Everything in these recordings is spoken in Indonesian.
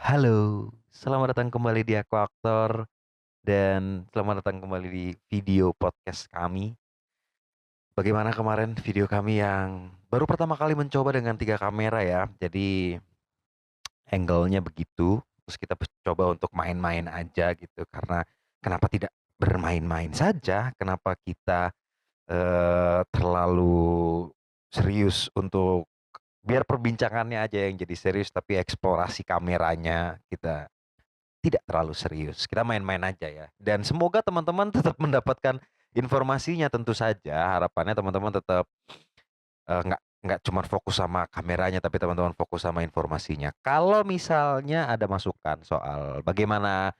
Halo, selamat datang kembali di Aku Aktor dan selamat datang kembali di video podcast kami. Bagaimana kemarin video kami yang baru pertama kali mencoba dengan 3 kamera ya. Jadi angle-nya begitu, terus kita coba untuk main-main aja gitu karena kenapa tidak bermain-main saja? Kenapa kita, terlalu serius untuk biar perbincangannya aja yang jadi serius tapi eksplorasi kameranya kita tidak terlalu serius, kita main-main aja ya. Dan semoga teman-teman tetap mendapatkan informasinya tentu saja, harapannya teman-teman tetap, nggak cuman fokus sama kameranya, tapi teman-teman fokus sama informasinya. Kalau misalnya ada masukan soal bagaimana,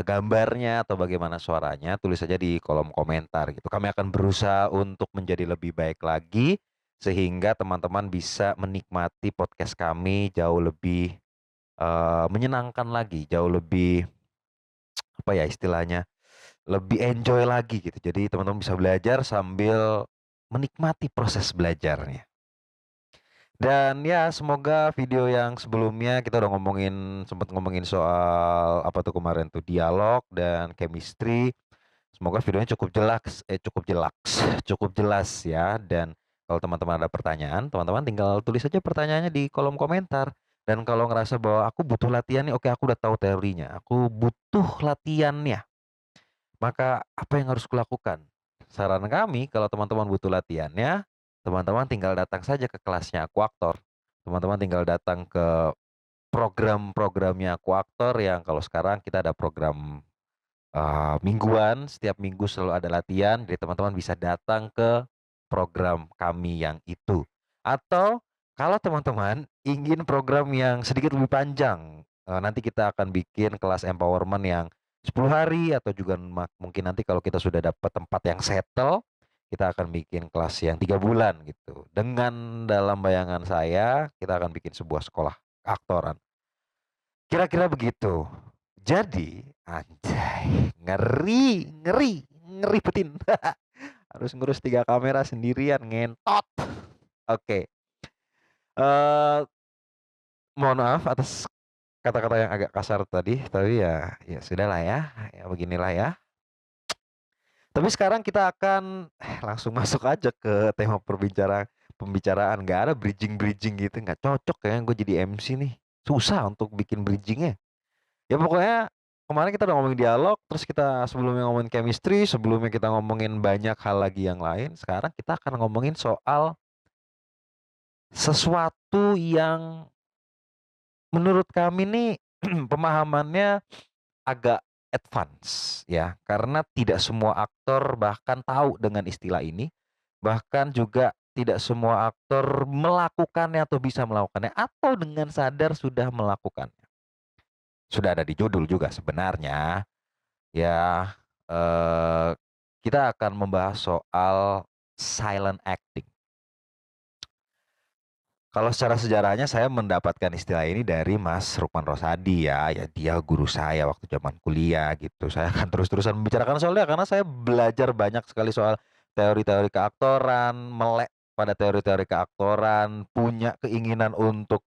gambarnya atau bagaimana suaranya, tulis saja di kolom komentar gitu. Kami akan berusaha untuk menjadi lebih baik lagi, sehingga teman-teman bisa menikmati podcast kami jauh lebih, menyenangkan lagi, jauh lebih apa ya istilahnya, lebih enjoy lagi gitu. Jadi teman-teman bisa belajar sambil menikmati proses belajarnya. Dan ya semoga video yang sebelumnya kita udah sempet ngomongin soal apa tuh kemarin tuh, dialog dan chemistry. Semoga videonya cukup jelas ya. Dan kalau teman-teman ada pertanyaan, teman-teman tinggal tulis aja pertanyaannya di kolom komentar. Dan kalau ngerasa bahwa aku butuh latihan nih, oke aku udah tahu teorinya, aku butuh latihannya. Maka apa yang harus kulakukan? Saran kami kalau teman-teman butuh latihannya, teman-teman tinggal datang saja ke kelasnya Aquaktor. Teman-teman tinggal datang ke program-programnya Aquaktor yang kalau sekarang kita ada program, mingguan, setiap minggu selalu ada latihan, jadi teman-teman bisa datang ke program kami yang itu. Atau kalau teman-teman ingin program yang sedikit lebih panjang, nanti kita akan bikin kelas empowerment yang 10 hari atau juga mungkin nanti kalau kita sudah dapat tempat yang settle, kita akan bikin kelas yang 3 bulan gitu. Dengan dalam bayangan saya, kita akan bikin sebuah sekolah keaktoran. Kira-kira begitu. Jadi, anjay, ngeri, ngeri, ngeri betin. Harus ngurus 3 kamera sendirian, ngentot. Oke, eee, mohon maaf atas kata-kata yang agak kasar tadi, tapi ya sudahlah ya, ya beginilah ya. Tapi sekarang kita akan langsung masuk aja ke tema pembicaraan, nggak ada bridging-bridging gitu, nggak cocok kayaknya gue jadi MC nih. Susah untuk bikin bridging-nya. Ya pokoknya kemarin kita udah ngomongin dialog, terus kita sebelumnya ngomongin chemistry, sebelumnya kita ngomongin banyak hal lagi yang lain, sekarang kita akan ngomongin soal sesuatu yang menurut kami nih pemahamannya agak advance ya, karena tidak semua aktor bahkan tahu dengan istilah ini, bahkan juga tidak semua aktor melakukannya atau bisa melakukannya atau dengan sadar sudah melakukannya. Sudah ada di judul juga sebenarnya. Ya, eee, kita akan membahas soal silent acting. Kalau secara sejarahnya saya mendapatkan istilah ini dari Mas Rukman Rosadi ya, ya dia guru saya waktu zaman kuliah gitu. Saya akan terus-terusan membicarakan soalnya karena saya belajar banyak sekali soal teori-teori keaktoran, melek pada teori-teori keaktoran, punya keinginan untuk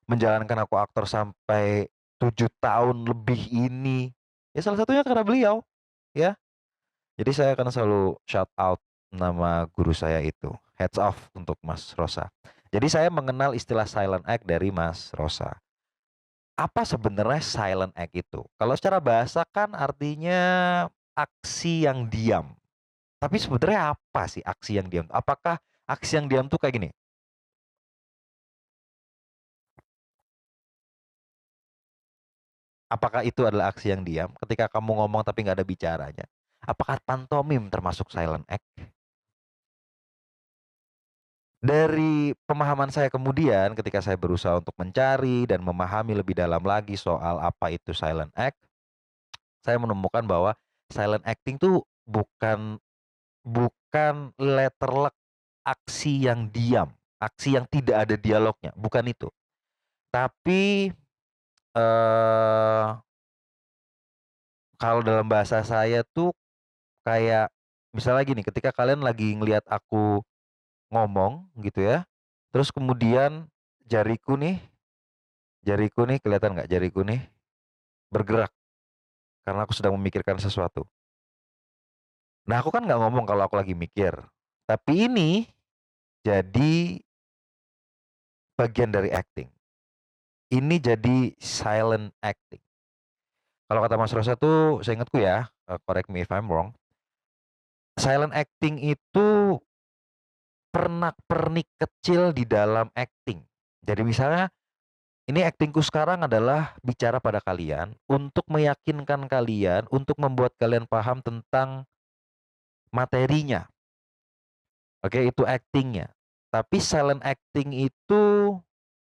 menjalankan aku aktor sampai 7 tahun lebih ini. Ya salah satunya karena beliau, ya. Jadi saya akan selalu shout out nama guru saya itu. Heads off untuk Mas Rosa. Jadi saya mengenal istilah silent act dari Mas Rosa. Apa sebenarnya silent act itu? Kalau secara bahasa kan artinya aksi yang diam. Tapi sebenarnya apa sih aksi yang diam? Apakah aksi yang diam tuh kayak gini? Apakah itu adalah aksi yang diam ketika kamu ngomong tapi nggak ada bicaranya? Apakah pantomim termasuk silent act? Dari pemahaman saya kemudian ketika saya berusaha untuk mencari dan memahami lebih dalam lagi soal apa itu silent act, saya menemukan bahwa silent acting tuh bukan letterlek aksi yang diam, aksi yang tidak ada dialognya, bukan itu. Tapi, eee, kalau dalam bahasa saya tuh kayak misalnya gini, ketika kalian lagi ngelihat aku ngomong gitu ya, terus kemudian jariku nih Jariku nih, kelihatan nggak jariku nih bergerak karena aku sedang memikirkan sesuatu. Nah, aku kan nggak ngomong kalau aku lagi mikir. Tapi ini jadi bagian dari acting. Ini jadi silent acting. Kalau kata Mas Rosa tuh, seingatku ya, correct me if I'm wrong, silent acting itu pernak-pernik kecil di dalam acting. Jadi misalnya, ini aktingku sekarang adalah bicara pada kalian untuk meyakinkan kalian, untuk membuat kalian paham tentang materinya. Oke, itu actingnya. Tapi silent acting itu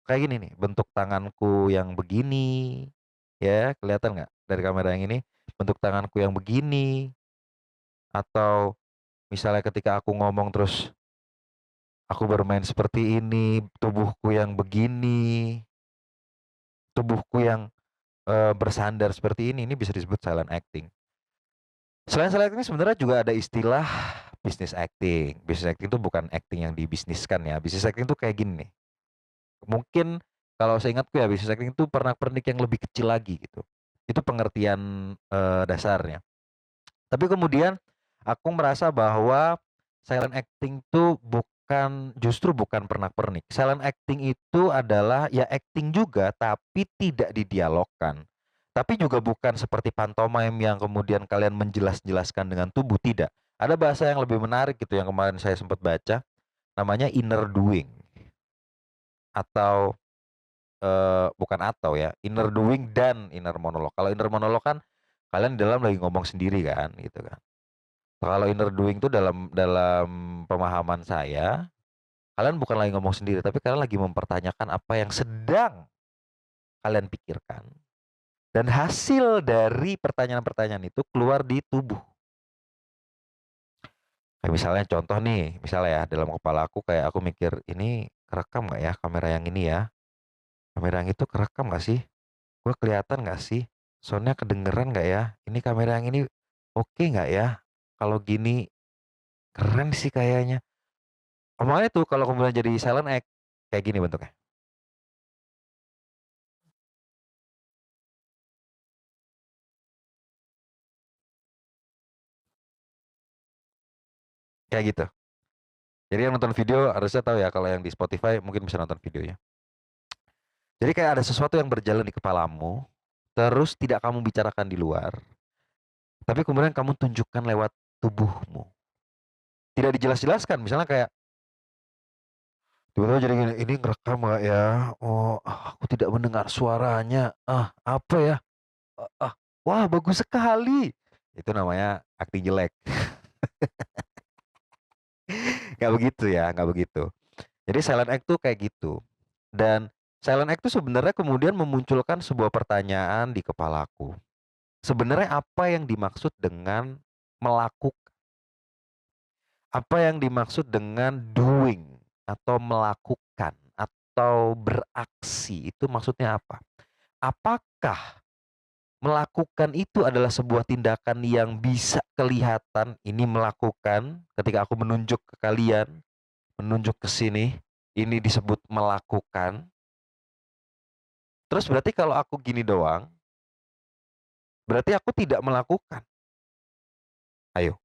kayak gini nih, bentuk tanganku yang begini, ya kelihatan nggak dari kamera yang ini? Bentuk tanganku yang begini, atau misalnya ketika aku ngomong terus aku bermain seperti ini, tubuhku yang begini, tubuhku yang bersandar seperti ini bisa disebut silent acting. Selain silent acting sebenarnya juga ada istilah business acting. Business acting itu bukan acting yang dibisniskan ya. Business acting itu kayak gini nih. Mungkin kalau saya ingatku ya, business acting itu pernak-pernik yang lebih kecil lagi gitu. Itu pengertian dasarnya. Tapi kemudian aku merasa bahwa silent acting itu justru bukan pernak-pernik. Silent acting itu adalah ya acting juga tapi tidak didialogkan. Tapi juga bukan seperti pantomime yang kemudian kalian menjelaskan dengan tubuh, tidak. Ada bahasa yang lebih menarik gitu yang kemarin saya sempat baca, namanya inner doing, atau bukan atau ya, inner doing dan inner monolog. Kalau inner monolog kan kalian di dalam lagi ngomong sendiri kan gitu kan. Kalau inner doing itu dalam dalam pemahaman saya, kalian bukan lagi ngomong sendiri, tapi kalian lagi mempertanyakan apa yang sedang kalian pikirkan. Dan hasil dari pertanyaan-pertanyaan itu keluar di tubuh. Kayak misalnya contoh nih, misalnya ya dalam kepala aku kayak aku mikir, ini kerekam nggak ya kamera yang ini ya? Kamera yang itu kerekam nggak sih? Gue kelihatan nggak sih? Soundnya kedengeran nggak ya? Ini kamera yang ini oke nggak ya? Kalau gini keren sih kayaknya. Makanya tuh kalau kemudian jadi silent act kayak gini bentuknya. Kayak gitu. Jadi yang nonton video harusnya tahu ya, kalau yang di Spotify mungkin bisa nonton videonya. Jadi kayak ada sesuatu yang berjalan di kepalamu, terus tidak kamu bicarakan di luar, tapi kemudian kamu tunjukkan lewat tubuhmu. Tidak dijelas-jelaskan, misalnya kayak tiba-tiba jadi gini, ini ngerekam nggak ya? Oh, aku tidak mendengar suaranya. Apa ya? Ah, ah, wah bagus sekali. Itu namanya acting jelek. Nggak begitu ya, nggak begitu. Jadi silent act tuh kayak gitu. Dan silent act tuh sebenarnya kemudian memunculkan sebuah pertanyaan di kepalaku. Sebenarnya apa yang dimaksud dengan melakukan? Apa yang dimaksud dengan doing atau melakukan atau beraksi itu maksudnya apa? Apakah melakukan itu adalah sebuah tindakan yang bisa kelihatan ini melakukan ketika aku menunjuk ke kalian, menunjuk ke sini, ini disebut melakukan. Terus berarti kalau aku gini doang, berarti aku tidak melakukan. Ayo.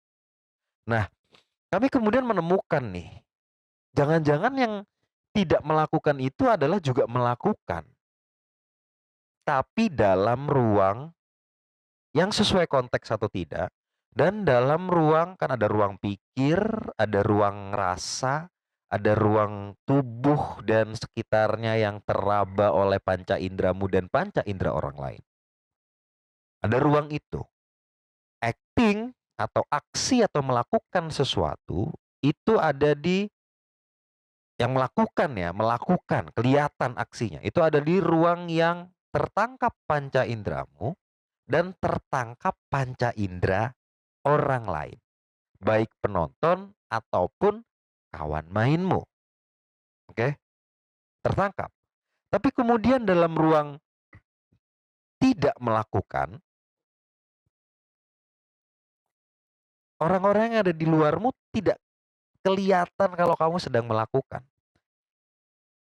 Nah, kami kemudian menemukan nih, jangan-jangan yang tidak melakukan itu adalah juga melakukan, tapi dalam ruang yang sesuai konteks atau tidak, dan dalam ruang kan ada ruang pikir, ada ruang rasa, ada ruang tubuh dan sekitarnya yang teraba oleh panca indramu dan panca indera orang lain. Ada ruang itu. Acting atau aksi atau melakukan sesuatu itu ada di yang melakukan ya, melakukan, kelihatan aksinya. Itu ada di ruang yang tertangkap panca indramu dan tertangkap panca indera orang lain, baik penonton ataupun kawan mainmu. Oke, tertangkap. Tapi kemudian dalam ruang tidak melakukan, orang-orang yang ada di luarmu tidak kelihatan kalau kamu sedang melakukan.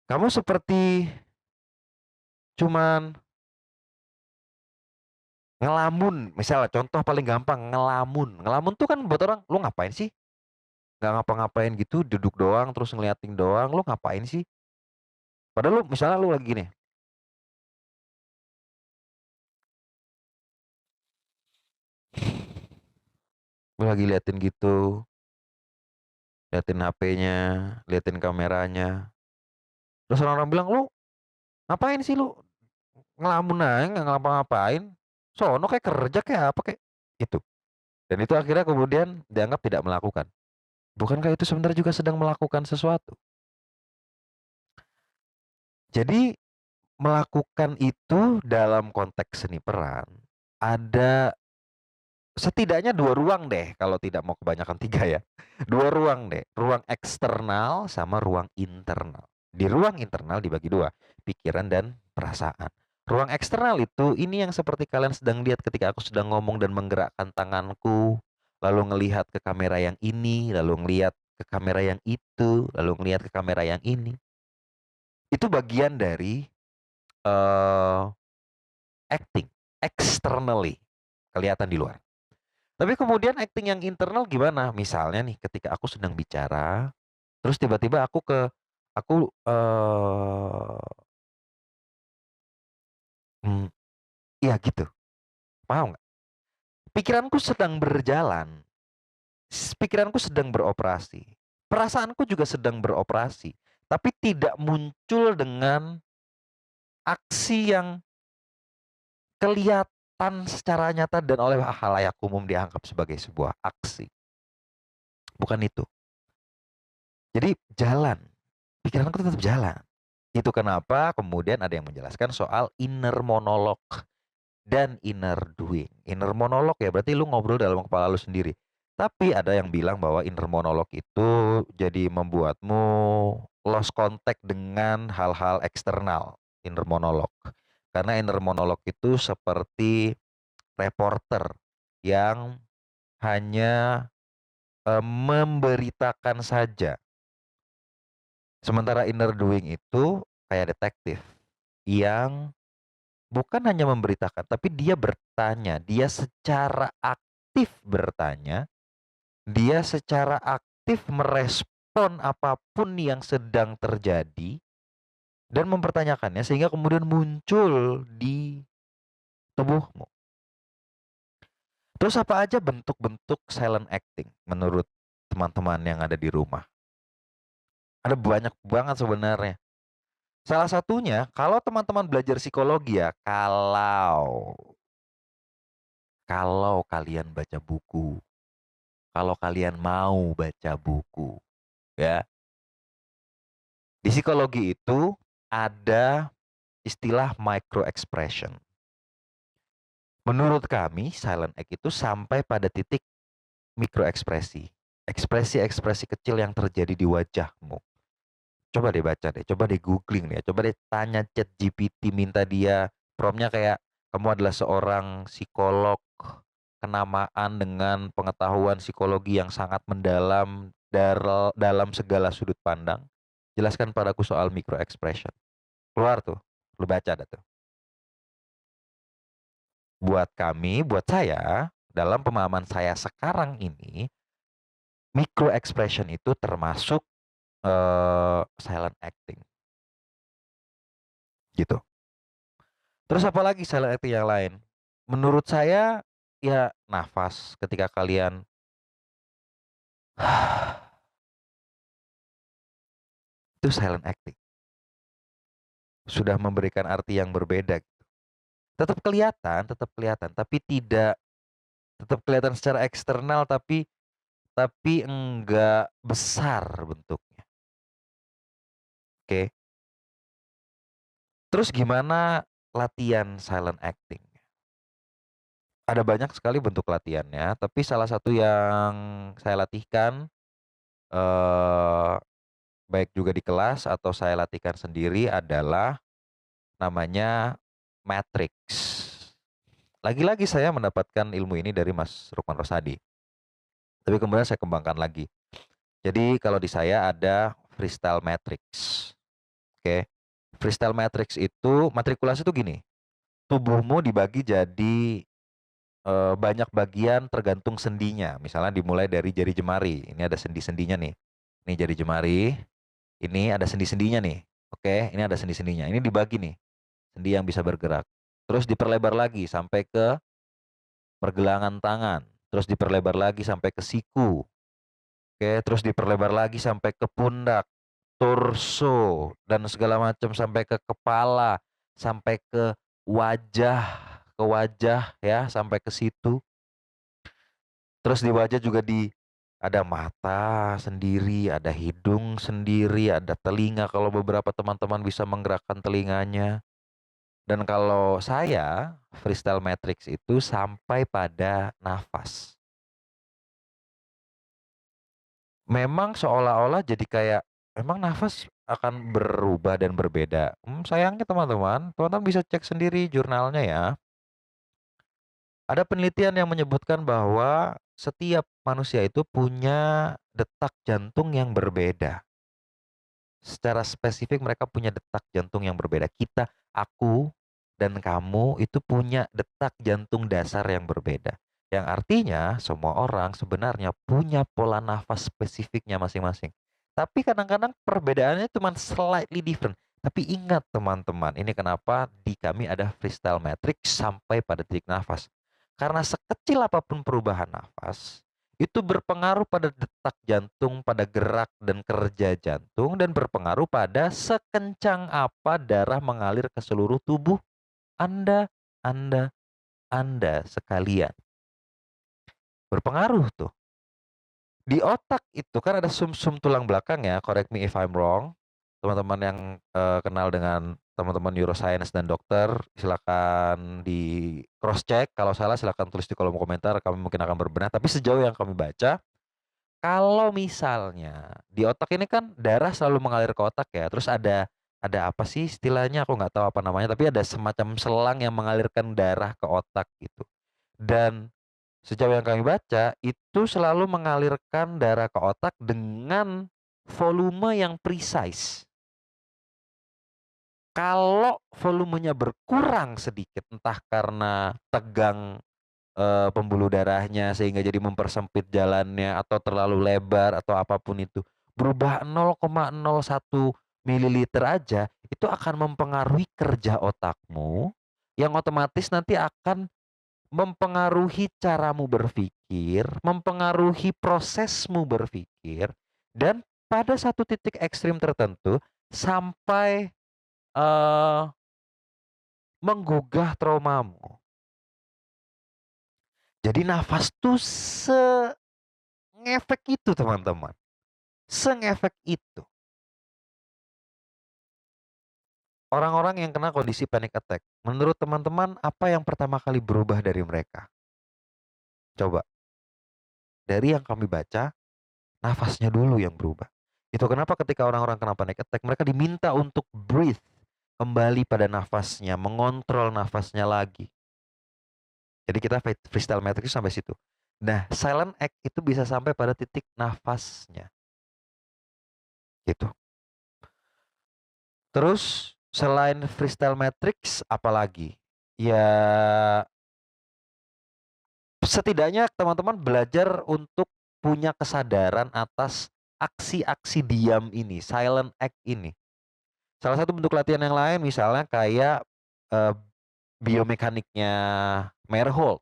Kamu seperti cuman ngelamun. Misalnya contoh paling gampang, ngelamun. Ngelamun tuh kan buat orang, lu ngapain sih? Nggak ngapa-ngapain gitu, duduk doang, terus ngeliatin doang, lu ngapain sih? Padahal lu, misalnya lu lagi nih, lu lagi liatin gitu, liatin HP-nya, liatin kameranya. Terus orang-orang bilang, lu ngapain sih lu? Ngelamun aja, nggak ngapa-ngapain. Sono kayak kerja kayak apa kayak gitu. Dan itu akhirnya kemudian dianggap tidak melakukan. Bukankah itu sebenarnya juga sedang melakukan sesuatu? Jadi melakukan itu dalam konteks seni peran ada setidaknya dua ruang deh, kalau tidak mau kebanyakan tiga ya. Dua ruang deh, ruang eksternal sama ruang internal. Di ruang internal dibagi dua, pikiran dan perasaan. Ruang eksternal itu ini yang seperti kalian sedang lihat ketika aku sedang ngomong dan menggerakkan tanganku, lalu ngelihat ke kamera yang ini, lalu ngelihat ke kamera yang itu, lalu ngelihat ke kamera yang ini. Itu bagian dari eh acting externally, kelihatan di luar. Tapi kemudian acting yang internal gimana? Misalnya nih ketika aku sedang bicara, terus tiba-tiba aku hmm, iya gitu. Paham nggak? Pikiranku sedang berjalan, pikiranku sedang beroperasi. Perasaanku juga sedang beroperasi, tapi tidak muncul dengan aksi yang kelihatan secara nyata dan oleh halayak umum dianggap sebagai sebuah aksi. Bukan itu. Jadi jalan, pikiranku tetap jalan. Itu kenapa kemudian ada yang menjelaskan soal inner monolog dan inner doing. Inner monolog ya berarti lu ngobrol dalam kepala lu sendiri. Tapi ada yang bilang bahwa inner monolog itu jadi membuatmu lost contact dengan hal-hal eksternal. Inner monolog. Karena inner monolog itu seperti reporter yang hanya memberitakan saja. Sementara inner doing itu kayak detektif yang bukan hanya memberitakan, tapi dia bertanya, dia secara aktif bertanya, dia secara aktif merespon apapun yang sedang terjadi dan mempertanyakannya sehingga kemudian muncul di tubuhmu. Terus apa aja bentuk-bentuk silent acting menurut teman-teman yang ada di rumah? Ada banyak banget sebenarnya. Salah satunya, kalau teman-teman belajar psikologi ya, kalau kalian baca buku, kalau kalian mau baca buku, ya. Di psikologi itu ada istilah micro expression. Menurut kami, silent act itu sampai pada titik mikro ekspresi. Ekspresi-ekspresi kecil yang terjadi di wajahmu. Coba deh baca deh, coba deh googling deh, coba deh tanya chat GPT, minta dia promptnya kayak kamu adalah seorang psikolog kenamaan dengan pengetahuan psikologi yang sangat mendalam dalam segala sudut pandang. Jelaskan padaku soal micro expression. Keluar tuh, lu baca dah tuh. Buat kami, buat saya, dalam pemahaman saya sekarang ini, micro expression itu termasuk silent acting, gitu. Terus apalagi silent acting yang lain? Menurut saya, ya nafas ketika kalian itu silent acting. Sudah memberikan arti yang berbeda. Tetap kelihatan, tapi tidak tetap kelihatan secara eksternal tapi enggak besar bentuknya. Oke. Terus gimana latihan silent acting? Ada banyak sekali bentuk latihannya, tapi salah satu yang saya latihkan eh baik juga di kelas atau saya latihkan sendiri adalah namanya Matrix. Lagi-lagi saya mendapatkan ilmu ini dari Mas Rukman Rosadi. Tapi kemudian saya kembangkan lagi. Jadi kalau di saya ada freestyle matrix. Oke. Freestyle matrix itu, matrikulasi itu gini, tubuhmu dibagi jadi banyak bagian tergantung sendinya. Misalnya dimulai dari jari jemari. Ini ada sendi-sendinya nih. Ini jari jemari. Ini ada sendi-sendinya nih. Oke, ini ada sendi-sendinya. Ini dibagi nih. Sendi yang bisa bergerak. Terus diperlebar lagi sampai ke pergelangan tangan. Terus diperlebar lagi sampai ke siku. Oke, terus diperlebar lagi sampai ke pundak, torso, dan segala macam sampai ke kepala, sampai wajah, ke wajah ya, sampai ke situ. Terus di wajah juga ada mata sendiri, ada hidung sendiri, ada telinga kalau beberapa teman-teman bisa menggerakkan telinganya. Dan kalau saya, freestyle matrix itu sampai pada nafas. Memang seolah-olah jadi kayak, emang nafas akan berubah dan berbeda. Sayangnya teman-teman bisa cek sendiri jurnalnya ya. Ada penelitian yang menyebutkan bahwa setiap manusia itu punya detak jantung yang berbeda. Secara spesifik mereka punya detak jantung yang berbeda. Kita, aku, dan kamu itu punya detak jantung dasar yang berbeda. Yang artinya semua orang sebenarnya punya pola nafas spesifiknya masing-masing. Tapi kadang-kadang perbedaannya cuma slightly different. Tapi ingat teman-teman, ini kenapa di kami ada freestyle matrix sampai pada titik nafas. Karena sekecil apapun perubahan nafas, itu berpengaruh pada detak jantung, pada gerak dan kerja jantung, dan berpengaruh pada sekencang apa darah mengalir ke seluruh tubuh Anda, Anda, Anda sekalian. Berpengaruh tuh. Di otak itu kan ada sumsum tulang belakang ya, correct me if I'm wrong. Teman-teman yang kenal dengan teman-teman neuroscience dan dokter, silakan di cross check. Kalau salah silakan tulis di kolom komentar, kami mungkin akan berbenah. Tapi sejauh yang kami baca, kalau misalnya di otak ini kan darah selalu mengalir ke otak ya, terus ada apa sih istilahnya aku nggak tahu apa namanya, tapi ada semacam selang yang mengalirkan darah ke otak gitu. Dan sejauh yang kami baca itu selalu mengalirkan darah ke otak dengan volume yang precise. Kalau volumenya berkurang sedikit, entah karena tegang pembuluh darahnya sehingga jadi mempersempit jalannya atau terlalu lebar atau apapun itu, berubah 0,01 mililiter aja, itu akan mempengaruhi kerja otakmu, yang otomatis nanti akan mempengaruhi caramu berpikir, mempengaruhi prosesmu berpikir, dan pada satu titik ekstrim tertentu sampai, eee, menggugah traumamu. Jadi nafas tuh ngefek itu teman-teman, sengefek itu. Orang-orang yang kena kondisi panic attack, menurut teman-teman apa yang pertama kali berubah dari mereka? Coba, dari yang kami baca, nafasnya dulu yang berubah. Itu kenapa ketika orang-orang kena panic attack, mereka diminta untuk breathe, kembali pada nafasnya, mengontrol nafasnya lagi. Jadi kita freestyle matrix sampai situ. Nah, silent act itu bisa sampai pada titik nafasnya, gitu. Terus selain freestyle matrix apalagi? Ya setidaknya teman-teman belajar untuk punya kesadaran atas aksi-aksi diam ini, silent act ini. Salah satu bentuk latihan yang lain misalnya kayak eh, biomekaniknya Merhold.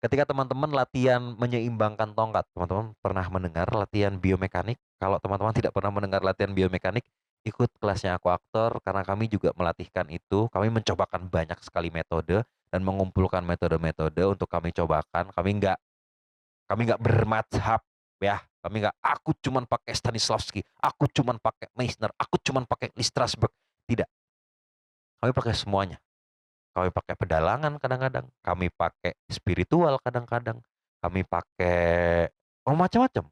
Ketika teman-teman latihan menyeimbangkan tongkat, teman-teman pernah mendengar latihan biomekanik? Kalau teman-teman tidak pernah mendengar latihan biomekanik, ikut kelasnya Aku Aktor karena kami juga melatihkan itu. Kami mencobakan banyak sekali metode dan mengumpulkan metode-metode untuk kami cobakan. Kami nggak bermadzhab ya. Kami nggak aku cuman pakai Stanislavski, aku cuman pakai Meissner, aku cuman pakai Lee Strasberg. Tidak. Kami pakai semuanya. Kami pakai pedalangan kadang-kadang, kami pakai spiritual kadang-kadang, kami pakai macam-macam.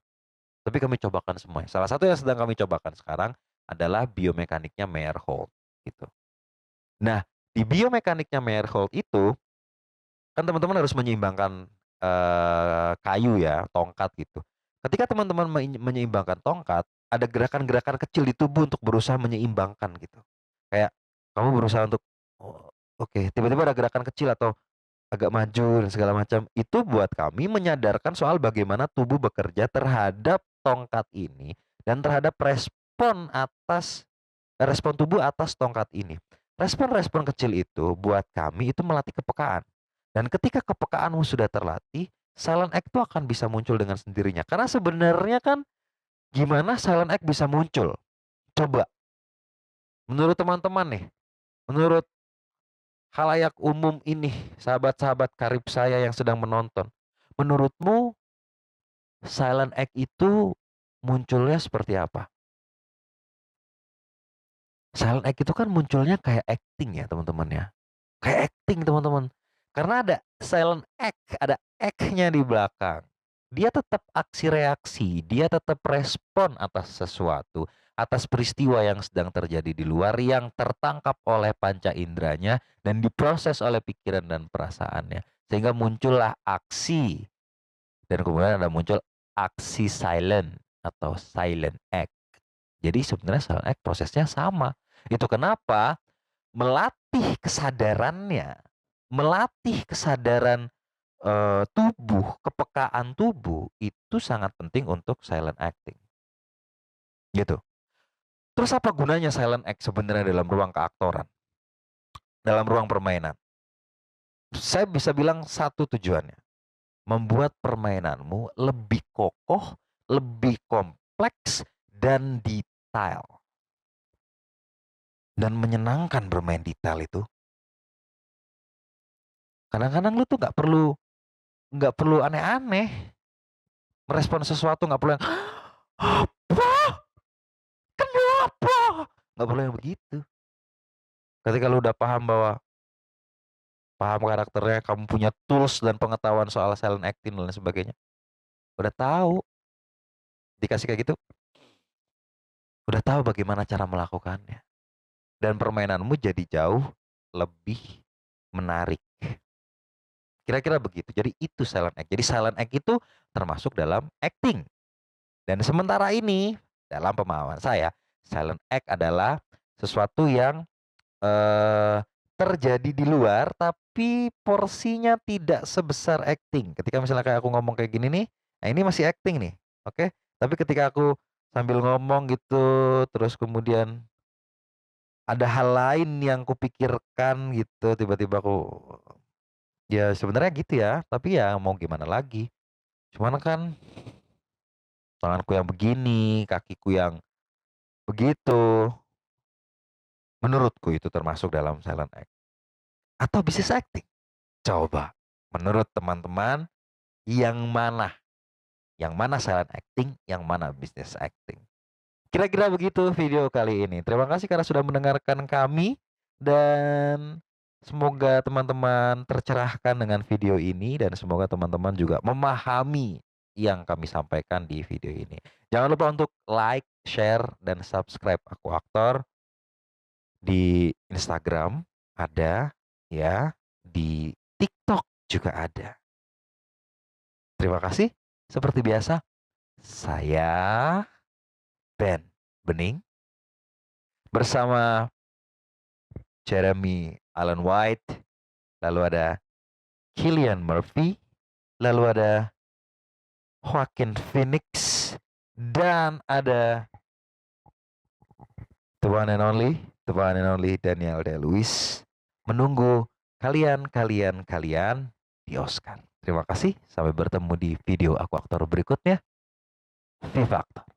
Tapi kami cobakan semuanya. Salah satu yang sedang kami cobakan sekarang adalah biomekaniknya Meyerhold gitu. Nah, di biomekaniknya Meyerhold itu kan teman-teman harus menyeimbangkan kayu ya, tongkat gitu. Ketika teman-teman menyeimbangkan tongkat, ada gerakan-gerakan kecil di tubuh untuk berusaha menyeimbangkan gitu. Kayak Kamu berusaha untuk, oh, oke, tiba-tiba ada gerakan kecil atau agak maju dan segala macam. Itu buat kami menyadarkan soal bagaimana tubuh bekerja terhadap tongkat ini dan terhadap respon tubuh atas tongkat ini. Respon-respon kecil itu buat kami itu melatih kepekaan. Dan ketika kepekaanmu sudah terlatih, silent act itu akan bisa muncul dengan sendirinya. Karena sebenarnya kan gimana silent act bisa muncul? Coba, menurut teman-teman nih, menurut khalayak umum ini, sahabat-sahabat karib saya yang sedang menonton, menurutmu silent act itu munculnya seperti apa? Silent act itu kan munculnya kayak acting ya teman-teman ya. Kayak acting teman-teman. Karena ada silent act, ada act-nya di belakang. Dia tetap aksi reaksi, dia tetap respon atas sesuatu, atas peristiwa yang sedang terjadi di luar yang tertangkap oleh panca inderanya dan diproses oleh pikiran dan perasaannya. Sehingga muncullah aksi dan kemudian ada muncul aksi silent atau silent act. Jadi sebenarnya silent act prosesnya sama. Itu kenapa melatih kesadarannya, melatih kesadaran, tubuh, kepekaan tubuh itu sangat penting untuk silent acting, gitu. Terus apa gunanya silent act sebenarnya dalam ruang keaktoran, dalam ruang permainan? Saya bisa bilang satu tujuannya, membuat permainanmu lebih kokoh, lebih kompleks, dan detail. Dan menyenangkan bermain detail itu. Kadang-kadang lu tuh nggak perlu aneh-aneh. Merespon sesuatu nggak perlu yang, "Apa? Kenapa?" Nggak perlu yang begitu. Ketika lu udah paham karakternya, kamu punya tools dan pengetahuan soal silent acting dan lain sebagainya, udah tahu, dikasih kayak gitu, udah tahu bagaimana cara melakukannya. Dan permainanmu jadi jauh lebih menarik. Kira-kira begitu. Jadi itu silent act. Jadi silent act itu termasuk dalam acting. Dan sementara ini, dalam pemahaman saya, silent act adalah sesuatu yang terjadi di luar, tapi porsinya tidak sebesar acting. Ketika misalnya kayak aku ngomong kayak gini nih, nah ini masih acting nih, oke. Tapi ketika aku sambil ngomong gitu, terus kemudian ada hal lain yang kupikirkan gitu, tiba-tiba aku, ya sebenarnya gitu ya, tapi ya mau gimana lagi. Cuman kan tanganku yang begini, kakiku yang begitu. Menurutku itu termasuk dalam silent act atau business acting. Coba, menurut teman-teman yang mana? Yang mana silent acting, yang mana business acting? Kira-kira begitu video kali ini. Terima kasih karena sudah mendengarkan kami dan semoga teman-teman tercerahkan dengan video ini dan semoga teman-teman juga memahami yang kami sampaikan di video ini. Jangan lupa untuk like, share, dan subscribe Aku Aktor di Instagram ada ya, di TikTok juga ada. Terima kasih. Seperti biasa, saya Ben Bening bersama Jeremy Allen White, lalu ada Cillian Murphy, lalu ada Joaquin Phoenix, dan ada the one and only Daniel Day-Lewis menunggu kalian di Oscar. Terima kasih, sampai bertemu di video Aku Aktor berikutnya. Viva Aktor.